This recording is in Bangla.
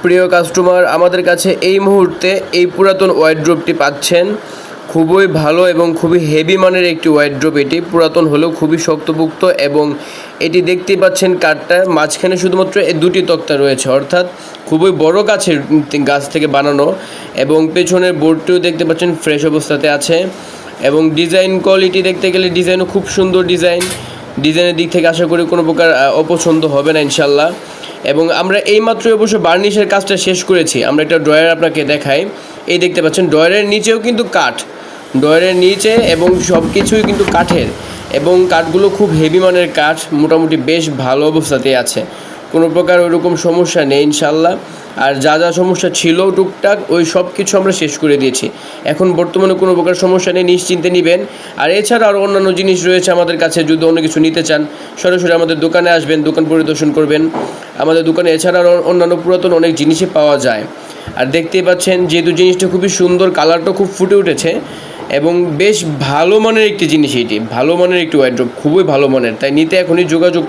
প্রিয় কাস্টমার, আমাদের কাছে এই মুহূর্তে এই পুরাতন ওয়ার্ড্রোবটি পাচ্ছেন। খুবই ভালো এবং খুবই হেভি মানের একটি ওয়ার্ড্রোব। এটি পুরাতন হলেও খুবই শক্তপোক্ত এবং এটি দেখতেই পাচ্ছেন কাঠটা মাঝখানে শুধুমাত্র এই দুটি তক্তা রয়েছে, অর্থাৎ খুবই বড় গাছ থেকে বানানো। এবং পেছনের বোর্ডটিও দেখতে পাচ্ছেন ফ্রেশ অবস্থাতে আছে। এবং ডিজাইন কোয়ালিটি দেখতে গেলে ডিজাইনও খুব সুন্দর ডিজাইনের দিক থেকে আশা করি কোনো প্রকার অপছন্দ হবে না ইনশাল্লাহ। এবং আমরা এইমাত্র অবশ্য বার্নিশের কাজটা শেষ করেছি। আমরা একটা ড্রয়ার আপনাকে দেখাই। এই দেখতে পাচ্ছেন ড্রয়ারের নিচেও কিন্তু কাঠ, ড্রয়ারের নিচে এবং সব কিছুই কিন্তু কাঠের, এবং কাঠগুলো খুব হেভি মানের কাঠ, মোটামুটি বেশ ভালো অবস্থাতেই আছে, কোনো প্রকার ওইরকম সমস্যা নেই ইনশাল্লাহ। আর যা যা সমস্যা ছিল টুকটাক ওই সব কিছু আমরা শেষ করে দিয়েছি। এখন বর্তমানে কোনো প্রকার সমস্যা নেই, নিশ্চিন্তে নেবেন। আর এছাড়া আরও অন্যান্য জিনিস রয়েছে আমাদের কাছে। যদি অন্য কিছু নিতে চান সরাসরি আমাদের দোকানে আসবেন, দোকান পরিদর্শন করবেন। আমাদের দোকানে এছাড়া আরও অন্যান্য পুরাতন অনেক জিনিসই পাওয়া যায়। আর দেখতেই পাচ্ছেন যেহেতু জিনিসটা খুবই সুন্দর, কালারটা খুব ফুটে উঠেছে এবং বেশ ভালো মানের একটি জিনিস। এটি ভালো মানের একটি ওয়ার্ড্রোব, খুবই ভালো মানের, তাই নিতে এখনই যোগাযোগ